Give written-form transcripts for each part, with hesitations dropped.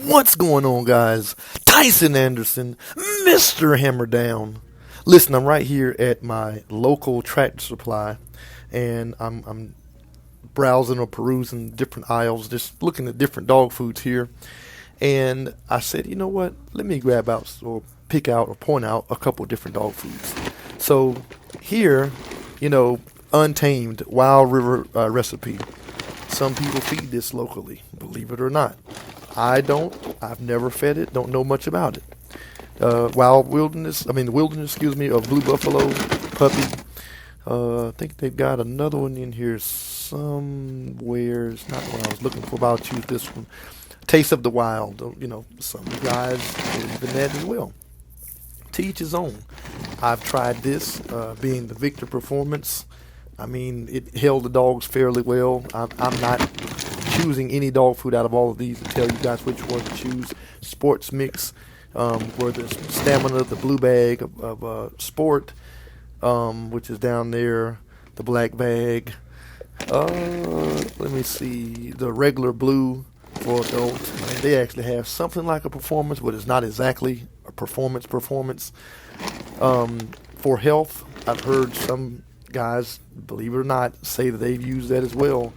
What's going on, guys? Tyson Anderson, Mr. Hammer Down. Listen, I'm right here at my local Tractor Supply, and I'm browsing or perusing different aisles, just looking at different dog foods here. And I said, you know what? Let me grab out or pick out or point out a couple of different dog foods. So here, Untamed Wild River recipe. Some people feed this locally, believe it or not. I don't. I've never fed it. Don't know much about it. The wilderness of Blue Buffalo puppy. I think they've got another one in here somewhere. It's not the one I was looking for, but I'll choose this one. Taste of the Wild. Some guys believe in that as well. To each his own. I've tried this, being the Victor Performance. It held the dogs fairly well. I'm not choosing any dog food out of all of these to tell you guys which one to choose. Sports Mix, where there's Stamina, the blue bag of Sport, which is down there, the black bag. Let me see, the regular blue for adults. They actually have something like a performance, but it's not exactly a performance. For health, I've heard some guys, believe it or not, say that they've used that as well.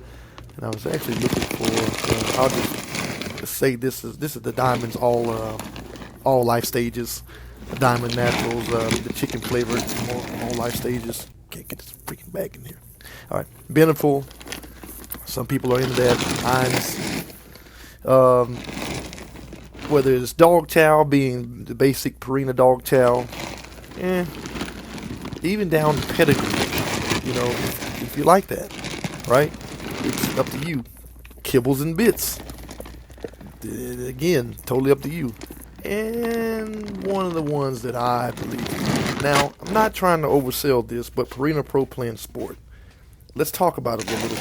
And I was actually looking for. I'll just say this is the Diamonds all life stages, the Diamond Naturals, the chicken flavored all life stages. Can't get this freaking bag in here. All right, Beneful. Some people are into that. Whether it's dog chow being the basic Purina dog chow, even down to pedigree. If you like that, right? It's up to you. Kibbles and bits. Again, totally up to you. And one of the ones that I believe in. Now, I'm not trying to oversell this, but Purina Pro Plan Sport. Let's talk about it a little bit.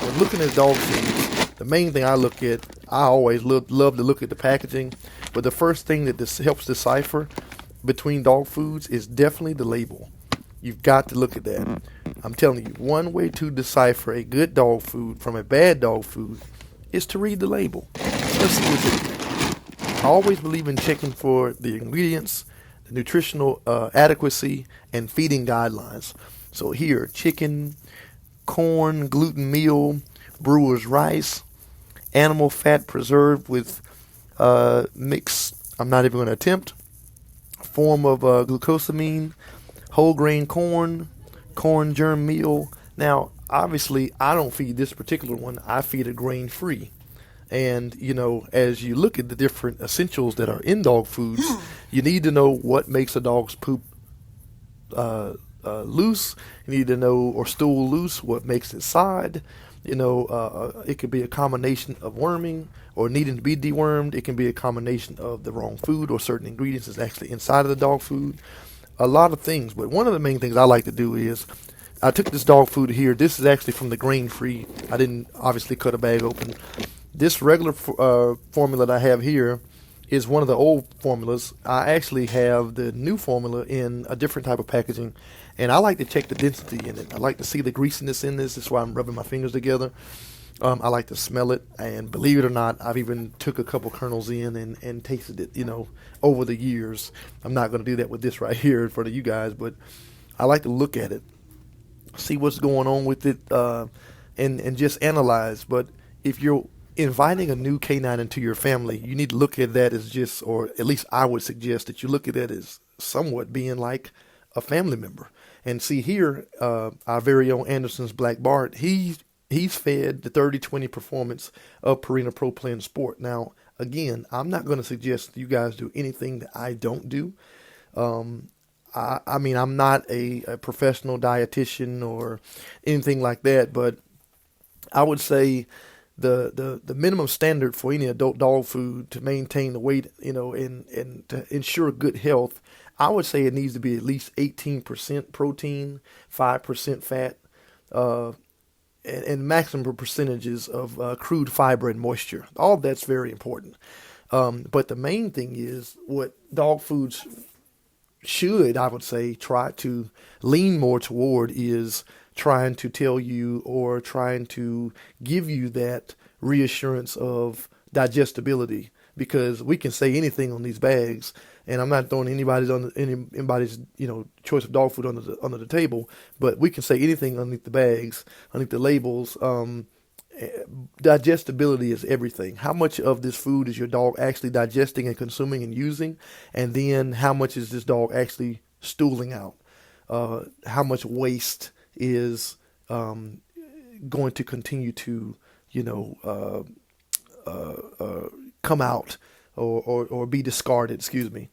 When looking at dog foods, the main thing I look at, I always love to look at the packaging, but the first thing that this helps decipher between dog foods is definitely the label. You've got to look at that. I'm telling you, one way to decipher a good dog food from a bad dog food is to read the label. Let's see what's in there. I always believe in checking for the ingredients, the nutritional adequacy, and feeding guidelines. So here, chicken, corn, gluten meal, brewer's rice, animal fat preserved with mixed, I'm not even going to attempt, form of glucosamine, whole grain corn germ meal. Now, obviously, I don't feed this particular one. I feed it grain free. And, as you look at the different essentials that are in dog foods, you need to know what makes a dog's poop loose. You need to know, or stool loose, what makes it side. It could be a combination of worming or needing to be dewormed. It can be a combination of the wrong food or certain ingredients that's actually inside of the dog food. A lot of things, but one of the main things I like to do is I took this dog food here. This is actually from the grain-free. I didn't obviously cut a bag open. This regular formula that I have here is one of the old formulas. I actually have the new formula in a different type of packaging, and I like to check the density in it. I like to see the greasiness in this. That's why I'm rubbing my fingers together. I like to smell it, and believe it or not, I've even took a couple kernels in and tasted it, over the years. I'm not going to do that with this right here in front of you guys, but I like to look at it, see what's going on with it, and just analyze. But if you're inviting a new canine into your family, you need to look at that as just, or at least I would suggest that you look at that as somewhat being like a family member. And see here, our very own Anderson's Black Bart, he's fed the 30-20 performance of Purina Pro Plan Sport. Now, again, I'm not going to suggest you guys do anything that I don't do. I'm not a professional dietitian or anything like that, but I would say the minimum standard for any adult dog food to maintain the weight, and to ensure good health, I would say it needs to be at least 18% protein, 5% fat, and maximum percentages of crude fiber and moisture. All that's very important. But the main thing is what dog foods should, I would say, try to lean more toward is trying to tell you or trying to give you that reassurance of digestibility. because we can say anything on these bags, and I'm not throwing anybody's choice of dog food under the table, but we can say anything underneath the bags, underneath the labels. Digestibility is everything. How much of this food is your dog actually digesting and consuming and using, and then how much is this dog actually stooling out? How much waste is going to continue to come out or be discarded, excuse me.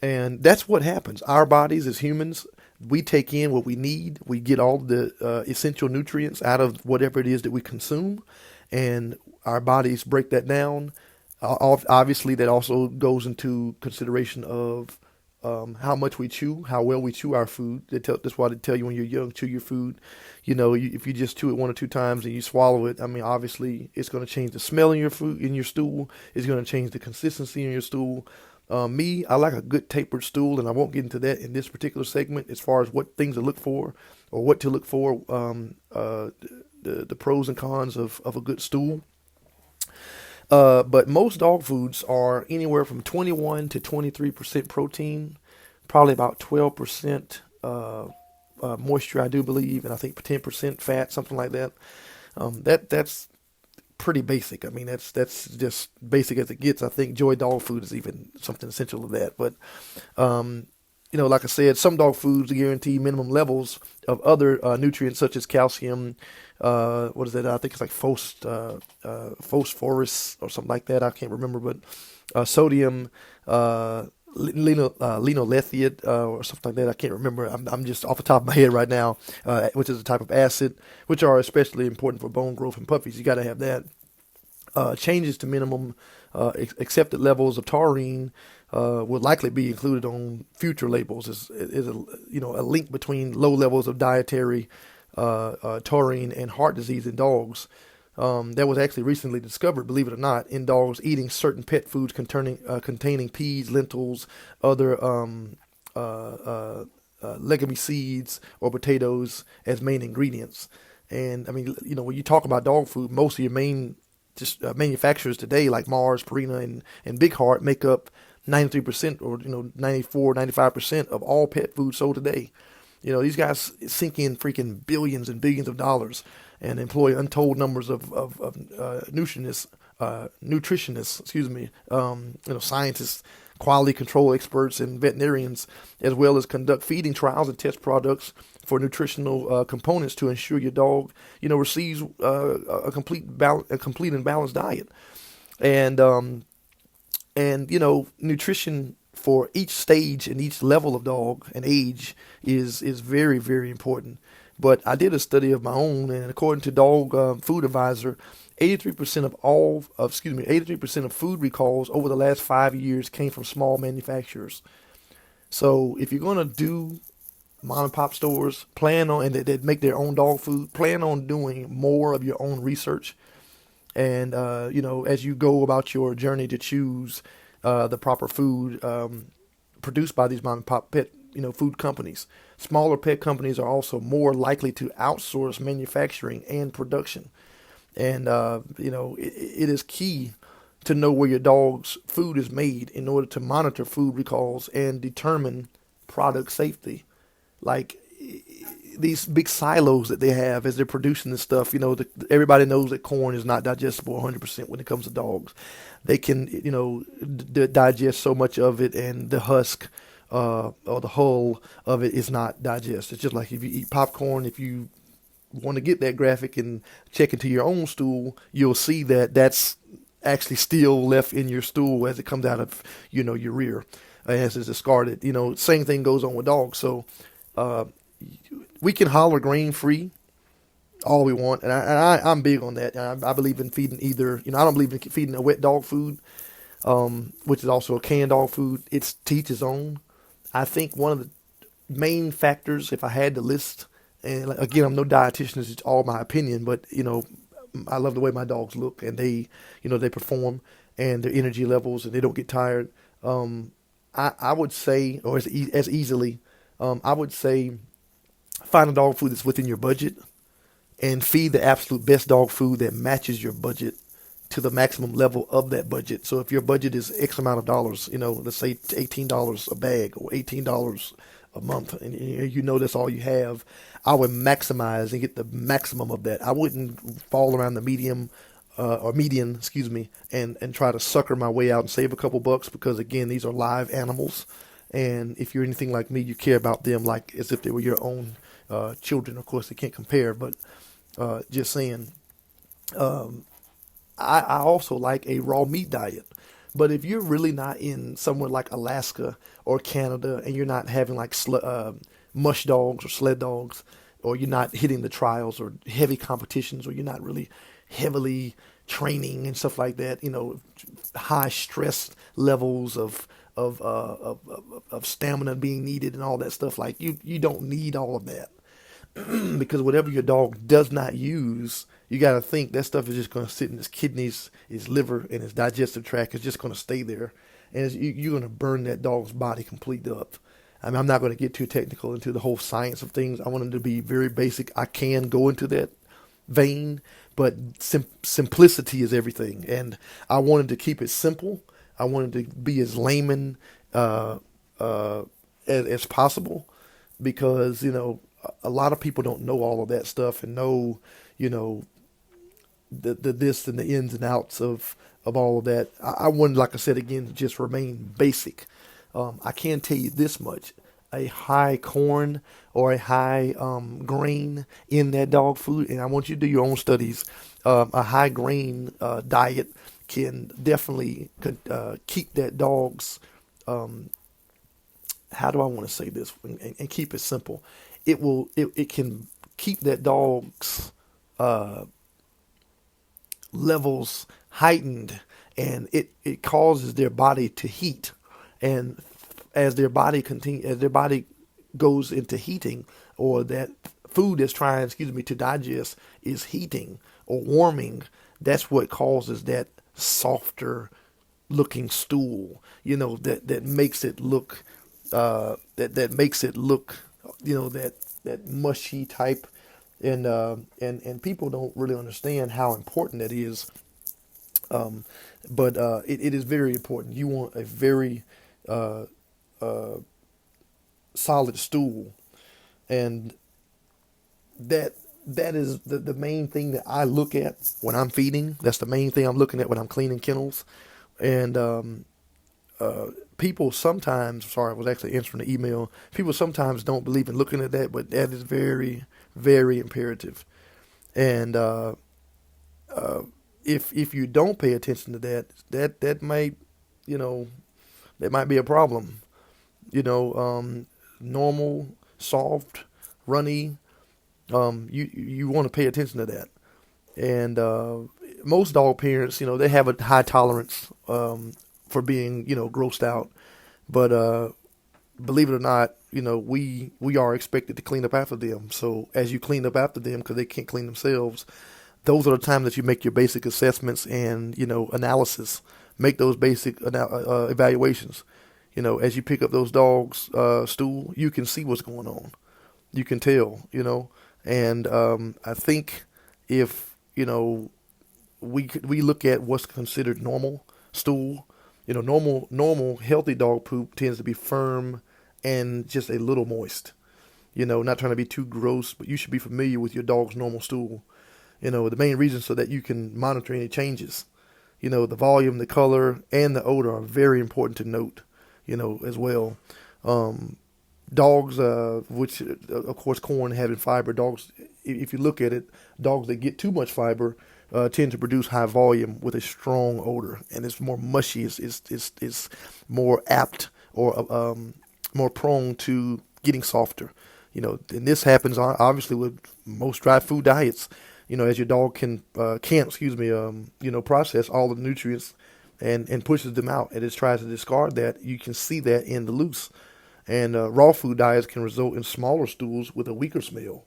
And that's what happens. Our bodies as humans, we take in what we need. We get all the essential nutrients out of whatever it is that we consume, and our bodies break that down. Obviously, that also goes into consideration of how much we chew, how well we chew our food. That's why they tell you when you're young, chew your food. If you just chew it 1 or 2 times and you swallow it, I mean, obviously, it's going to change the smell in your food, in your stool. It's going to change the consistency in your stool. I like a good tapered stool, and I won't get into that in this particular segment as far as what things to look for or what to look for, the pros and cons of a good stool. But most dog foods are anywhere from 21 to 23% protein, probably about 12% moisture, I do believe, and I think 10% fat, something like that. That's pretty basic. I mean, that's just basic as it gets. I think Joy Dog Food is even something essential to that. But like I said, some dog foods guarantee minimum levels of other nutrients such as calcium. What is that? I think it's like phosphorus or something like that. I can't remember, but sodium, linolethiate or something like that. I can't remember. I'm just off the top of my head right now, which is a type of acid, which are especially important for bone growth in puppies. You got to have that. Changes to minimum accepted levels of taurine will likely be included on future labels. Is a link between low levels of dietary taurine and heart disease in dogs. That was actually recently discovered, believe it or not, in dogs eating certain pet foods containing peas, lentils, other legume seeds or potatoes as main ingredients. And I mean, when you talk about dog food, most of your main manufacturers today, like Mars, Purina, and Big Heart, make up 93% or 94, 95% of all pet food sold today. These guys sink in freaking billions and billions of dollars and employ untold numbers of nutritionists, scientists, quality control experts, and veterinarians, as well as conduct feeding trials and test products for nutritional components to ensure your dog, receives a complete and balanced diet. And nutrition for each stage and each level of dog and age is very, very important. But I did a study of my own, and according to Dog Food Advisor, 83% of food recalls over the last 5 years came from small manufacturers. So if you're going to do mom and pop stores, plan on, and that make their own dog food, plan on doing more of your own research. And, as you go about your journey to choose the proper food produced by these mom and pop pet food companies. Smaller pet companies are also more likely to outsource manufacturing and production. And, it is key to know where your dog's food is made in order to monitor food recalls and determine product safety. Like these big silos that they have as they're producing this stuff, everybody knows that corn is not digestible 100% when it comes to dogs. They can, digest so much of it, and the husk or the hull of it is not digested. It's just like if you eat popcorn, if you want to get that graphic and check into your own stool, you'll see that that's actually still left in your stool as it comes out of, your rear, as it's discarded. Same thing goes on with dogs. So we can holler grain free all we want, and I'm big on that. I believe in feeding either, I don't believe in feeding a wet dog food, which is also a canned dog food. It's to each his own. I think one of the main factors, if I had to list, and again, I'm no dietitian, it's all my opinion, but I love the way my dogs look, and they perform, and their energy levels, and they don't get tired. I would say, or as easily, I would say, find a dog food that's within your budget, and feed the absolute best dog food that matches your budget to the maximum level of that budget. So if your budget is X amount of dollars, let's say $18 a bag or $18 a month, and that's all you have, I would maximize and get the maximum of that. I wouldn't fall around the medium or median, and try to sucker my way out and save a couple bucks, because again, these are live animals, and if you're anything like me, you care about them like as if they were your own children. Of course, they can't compare, but just saying. I also like a raw meat diet. But if you're really not in somewhere like Alaska or Canada, and you're not having like mush dogs or sled dogs, or you're not hitting the trials or heavy competitions, or you're not really heavily training and stuff like that, high stress levels of stamina being needed and all that stuff, like you don't need all of that. Because whatever your dog does not use, you got to think that stuff is just going to sit in his kidneys, his liver, and his digestive tract. Is just going to stay there, and you're going to burn that dog's body completely up. I mean, I'm not going to get too technical into the whole science of things. I want them to be very basic. I can go into that vein, but simplicity is everything, and I wanted to keep it simple. I wanted to be as layman as possible, because a lot of people don't know all of that stuff and know, the this and the ins and outs of all of that. I wanted, like I said again, to just remain basic. I can tell you this much: a high corn or a high grain in that dog food, and I want you to do your own studies. A high grain diet can definitely keep that dog's. How do I want to say this and keep it simple? It can keep that dog's levels heightened, and it causes their body to heat, and as their body goes into heating, or that food that's trying to digest is heating or warming, that's what causes that softer looking stool, that makes it look that makes it look that mushy type, and people don't really understand how important that is. But it is very important. You want a very solid stool, and that is the main thing that I look at when I'm feeding. That's the main thing I'm looking at when I'm cleaning kennels. And people sometimes, sorry, I was actually answering the email. People sometimes don't believe in looking at that, but that is very, very imperative. And if you don't pay attention to that might, that might be a problem. Normal, soft, runny. You want to pay attention to that. And most dog parents, they have a high tolerance for being, grossed out. But believe it or not, we are expected to clean up after them. So as you clean up after them, because they can't clean themselves, those are the times that you make your basic assessments and, analysis. Make those basic evaluations. As you pick up those dogs' stool, you can see what's going on. You can tell, And I think if, we look at what's considered normal stool, normal healthy dog poop tends to be firm and just a little moist. Not trying to be too gross, but you should be familiar with your dog's normal stool. The main reason so that you can monitor any changes. The volume, the color, and the odor are very important to note, as well. Dogs, which of course corn having fiber, dogs, if you look at it, dogs that get too much fiber tend to produce high volume with a strong odor, and it's more mushy, it's more apt or more prone to getting softer. And this happens obviously with most dry food diets. As your dog can't process all the nutrients and pushes them out, and it tries to discard that. You can see that in the loose. And raw food diets can result in smaller stools with a weaker smell,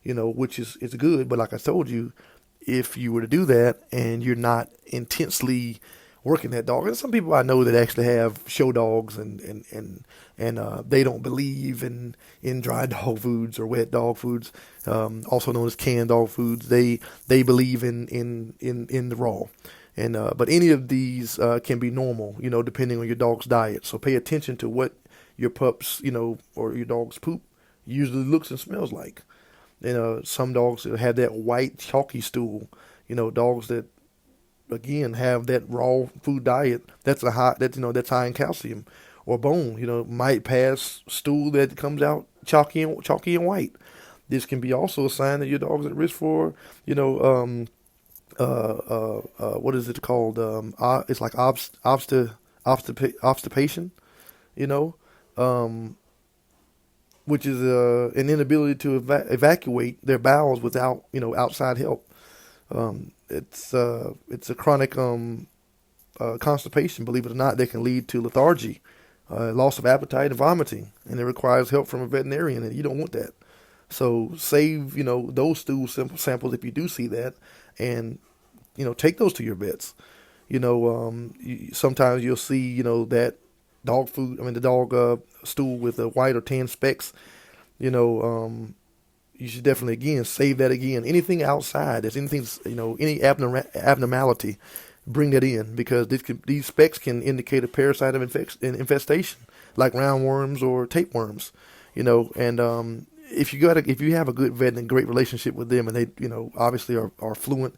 which is good. But like I told you, if you were to do that and you're not intensely working that dog, and some people I know that actually have show dogs and they don't believe in dry dog foods or wet dog foods, also known as canned dog foods. They believe in the raw. And but any of these can be normal, depending on your dog's diet. So pay attention to what your pups, or your dog's poop usually looks and smells like. Some dogs have that white chalky stool. Dogs that again have that raw food diet that's high in calcium or bone. Might pass stool that comes out chalky and white. This can be also a sign that your dog's at risk for, what is it called? It's like obstipation, you know, um, which is an inability to evacuate their bowels without, outside help. It's a chronic constipation. Believe it or not, that can lead to lethargy, loss of appetite, and vomiting, and it requires help from a veterinarian, and you don't want that. So save, those stool samples if you do see that, and take those to your vets. Sometimes you'll see, that the dog stool with the white or tan specks. You know, you should definitely again save that again. Anything outside, there's anything, any abnormality, bring that in because these specks can indicate a parasite of infestation, like roundworms or tapeworms. And if you have a good vet and a great relationship with them, and they obviously are fluent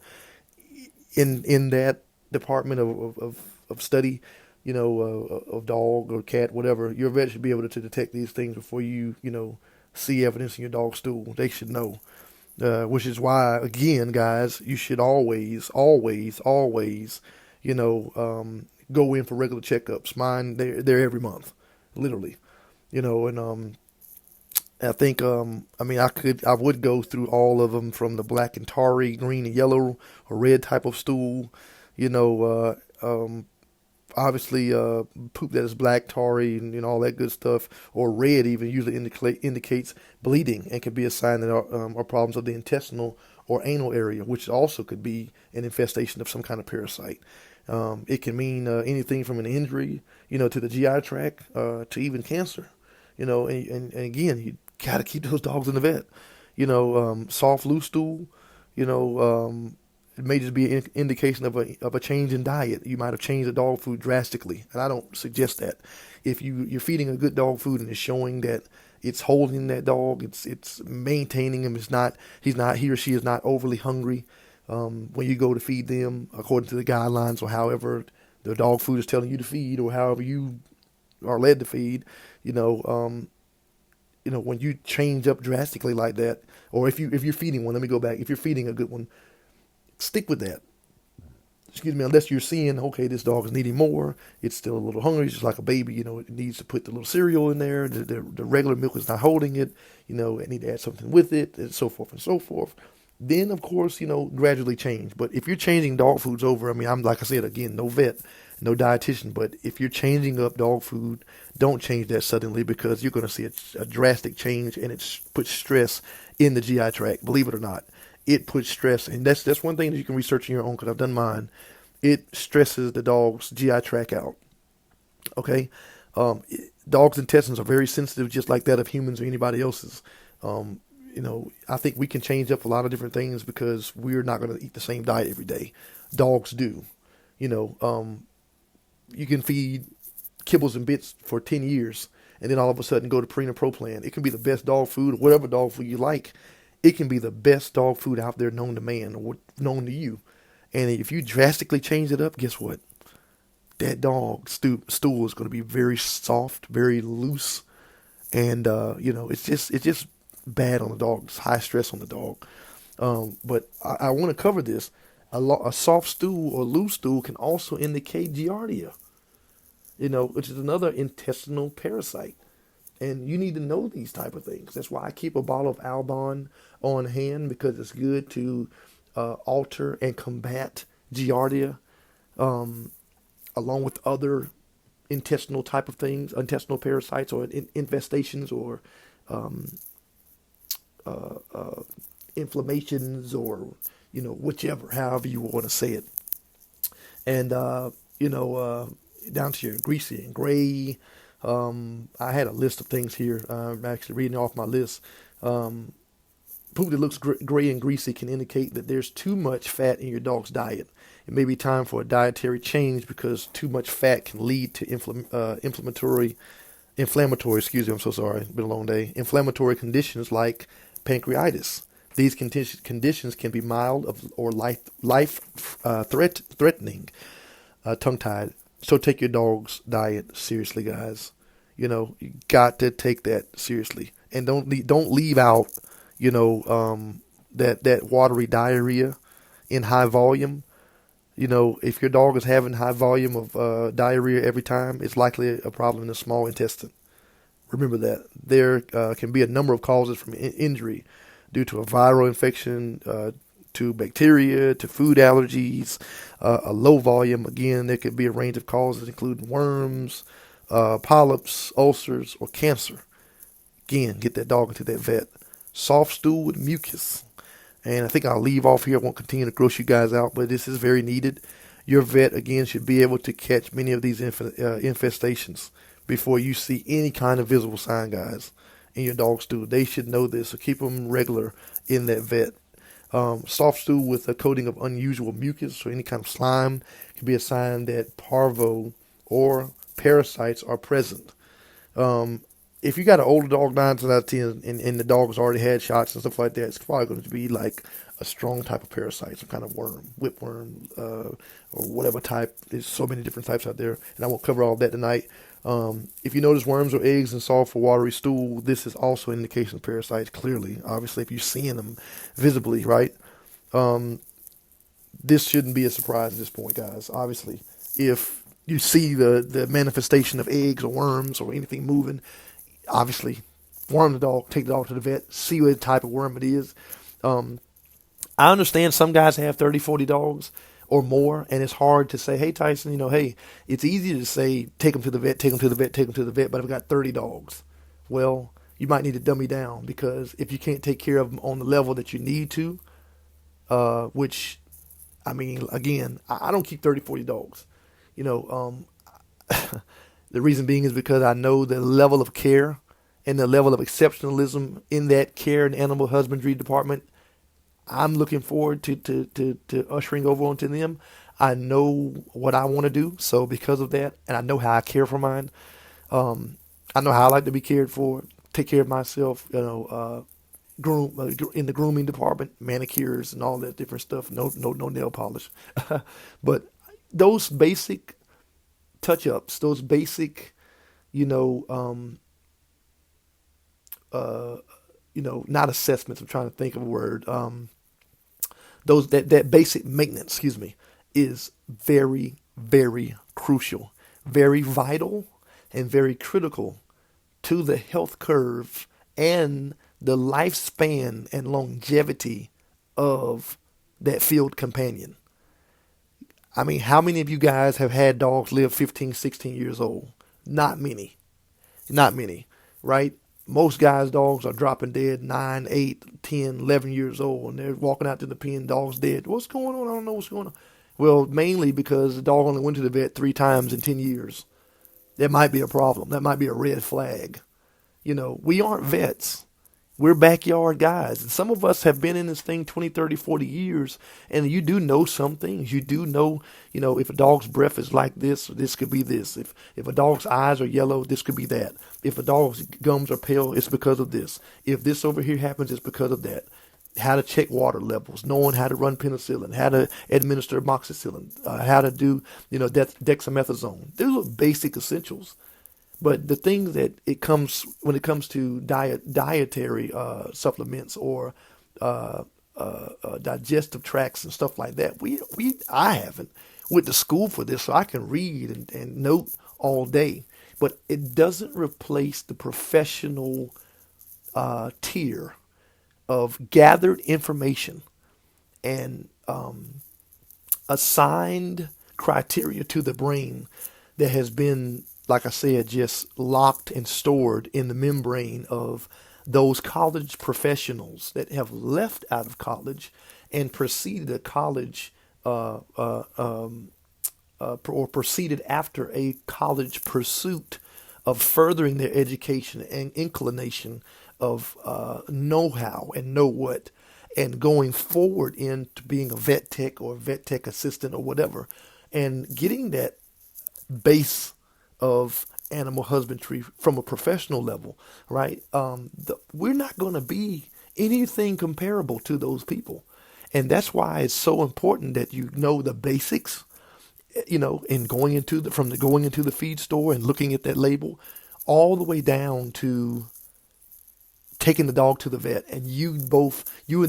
in that department of study, of dog or cat, whatever, your vet should be able to detect these things before you see evidence in your dog's stool. They should know. Which is why, again, guys, you should always, always, always, go in for regular checkups. Mine, they're every month, literally, and I think, I would go through all of them from the black and tarry, green and yellow, or red type of stool, obviously, poop that is black, tarry, and all that good stuff, or red even usually indicates bleeding and can be a sign that are problems of the intestinal or anal area, which also could be an infestation of some kind of parasite. It can mean anything from an injury, to the GI tract, to even cancer. And again, you got to keep those dogs in the vet. Soft, loose stool, it may just be an indication of a change in diet. You might have changed the dog food drastically, and I don't suggest that. If you're feeding a good dog food and it's showing that it's holding that dog, it's maintaining him. He or she is not overly hungry. When you go to feed them according to the guidelines or however the dog food is telling you to feed or however you are led to feed, when you change up drastically like that, or if you're feeding one, let me go back. If you're feeding a good one, stick with that. Unless you're seeing, okay, this dog is needing more. It's still a little hungry. It's just like a baby, it needs to put the little cereal in there. The regular milk is not holding it. It need to add something with it, and so forth and so forth. Then, of course, gradually change. But if you're changing dog foods over, I'm like I said, again, no vet, no dietitian, but if you're changing up dog food, don't change that suddenly because you're going to see a drastic change, and it puts stress in the GI tract, believe it or not. It puts stress, and that's one thing that you can research on your own because I've done mine. It stresses the dog's GI tract out. Okay, dogs' intestines are very sensitive, just like that of humans or anybody else's. I think we can change up a lot of different things because we're not going to eat the same diet every day. Dogs do. You can feed kibbles and bits for 10 years, and then all of a sudden go to Purina Pro Plan. It can be the best dog food, or whatever dog food you like. It can be the best dog food out there known to man or known to you. And if you drastically change it up, guess what? That dog stool is going to be very soft, very loose. And, it's just bad on the dog. It's high stress on the dog. But I want to cover this. A soft stool or loose stool can also indicate giardia, which is another intestinal parasite. And you need to know these type of things. That's why I keep a bottle of Albon on hand because it's good to alter and combat giardia, along with other intestinal type of things, intestinal parasites or infestations or inflammations or whichever, however you want to say it. And down to your greasy and gray. I had a list of things here. I'm actually reading off my list. Poop that looks gray and greasy can indicate that there's too much fat in your dog's diet. It may be time for a dietary change because too much fat can lead to inflammatory, excuse me, I'm so sorry, it's been a long day, inflammatory conditions like pancreatitis. These conditions can be mild or life-threatening. Tongue-tied. So take your dog's diet seriously, guys. You got to take that seriously, and don't leave out, that watery diarrhea in high volume. If your dog is having high volume of diarrhea every time, it's likely a problem in the small intestine. Remember that. There can be a number of causes from injury due to a viral infection, to bacteria, to food allergies, a low volume. Again, there could be a range of causes, including worms, polyps, ulcers, or cancer. Again, get that dog into that vet. Soft stool with mucus. And I think I'll leave off here. I won't continue to gross you guys out, but this is very needed. Your vet, again, should be able to catch many of these infestations before you see any kind of visible sign, guys, in your dog's stool. They should know this, so keep them regular in that vet. Soft stool with a coating of unusual mucus or any kind of slime can be a sign that parvo or parasites are present. If you got an older dog, 9 times out of 10, and the dog has already had shots and stuff like that, it's probably going to be like a strong type of parasite, some kind of worm, whipworm, or whatever type. There's so many different types out there, and I won't cover all of that tonight. If you notice worms or eggs in soft or watery stool, this is also an indication of parasites, clearly. Obviously, if you're seeing them visibly, right? This shouldn't be a surprise at this point, guys. Obviously, if you see the manifestation of eggs or worms or anything moving, obviously, worm the dog, take the dog to the vet, see what type of worm it is. I understand some guys have 30, 40 dogs or more, and it's hard to say, hey, Tyson, hey, it's easy to say, take them to the vet, take them to the vet, take them to the vet, but I've got 30 dogs. Well, you might need to dummy down, because if you can't take care of them on the level that you need to, which, again, I don't keep 30, 40 dogs. The reason being is because I know the level of care and the level of exceptionalism in that care and animal husbandry department. I'm looking forward to ushering over onto them. I know what I want to do, so because of that, and I know how I care for mine. I know how I like to be cared for, take care of myself. Groom in the grooming department, manicures and all that different stuff. No nail polish, but those basic touch-ups, those basic, not assessments. I'm trying to think of a word. That basic maintenance, is very, very crucial, very vital, and very critical to the health curve and the lifespan and longevity of that field companion. How many of you guys have had dogs live 15, 16 years old? Not many. Not many, right? Most guys' dogs are dropping dead 9, 8, 10, 11 years old, and they're walking out to the pen, dog's dead. What's going on? I don't know what's going on. Well, mainly because the dog only went to the vet 3 times in 10 years. That might be a problem. That might be a red flag. We aren't vets. We're backyard guys. And some of us have been in this thing 20, 30, 40 years. And you do know some things. You do know, if a dog's breath is like this could be this. If a dog's eyes are yellow, this could be that. If a dog's gums are pale, it's because of this. If this over here happens, it's because of that. How to check water levels, knowing how to run penicillin, how to administer amoxicillin, how to do, dexamethasone. Those are basic essentials. But the things that when it comes to dietary supplements or digestive tracts and stuff like that, I haven't went to school for this, so I can read and note all day. But it doesn't replace the professional tier of gathered information and assigned criteria to the brain that has been, like I said, just locked and stored in the membrane of those college professionals that have left out of college and proceeded to college or proceeded after a college pursuit of furthering their education and inclination of know-how and know what, and going forward into being a vet tech or a vet tech assistant or whatever, and getting that base of animal husbandry from a professional level, right? We're not going to be anything comparable to those people. And that's why it's so important that you know the basics, in going into going into the feed store and looking at that label, all the way down to taking the dog to the vet, and you and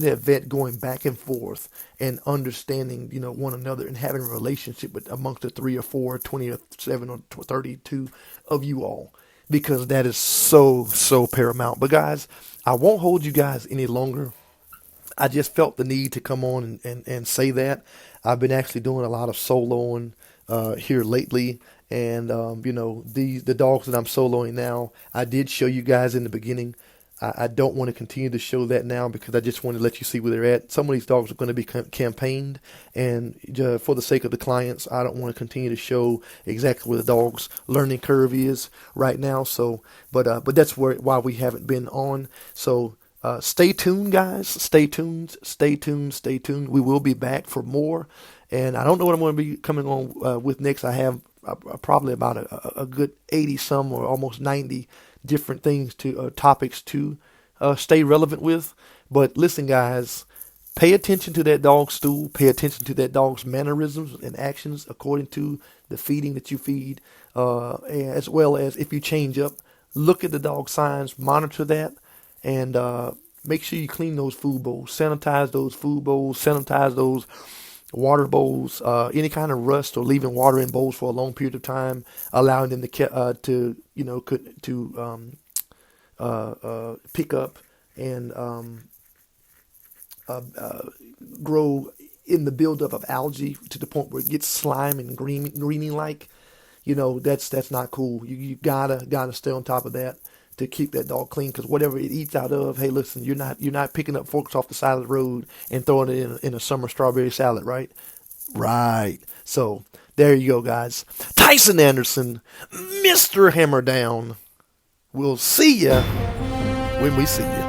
that vet going back and forth and understanding, one another, and having a relationship amongst the 3 or 4, 20 or 7 or 32 of you all, because that is so, so paramount. But guys, I won't hold you guys any longer. I just felt the need to come on and say that. I've been actually doing a lot of soloing here lately. And, the dogs that I'm soloing now, I did show you guys in the beginning. I don't want to continue to show that now because I just want to let you see where they're at. Some of these dogs are going to be campaigned, and for the sake of the clients, I don't want to continue to show exactly where the dog's learning curve is right now. So, but that's why we haven't been on. So, stay tuned, guys. Stay tuned. Stay tuned. Stay tuned. We will be back for more, and I don't know what I'm going to be coming on with next. I have probably about a good 80 some or almost 90 different things topics to stay relevant with. But listen, guys, pay attention to that dog's stool. Pay attention to that dog's mannerisms and actions according to the feeding that you feed, as well as if you change up, look at the dog signs, monitor that, and make sure you clean those food bowls, sanitize those food bowls, sanitize those water bowls. Any kind of rust or leaving water in bowls for a long period of time, allowing them to pick up and grow in the buildup of algae to the point where it gets slime and greening like. That's not cool. You gotta stay on top of that to keep that dog clean, because whatever it eats out of, hey, listen, you're not picking up forks off the side of the road and throwing it in a summer strawberry salad, right? Right. So there you go, guys. Tyson Anderson, Mr. Hammer Down. We'll see ya when we see ya.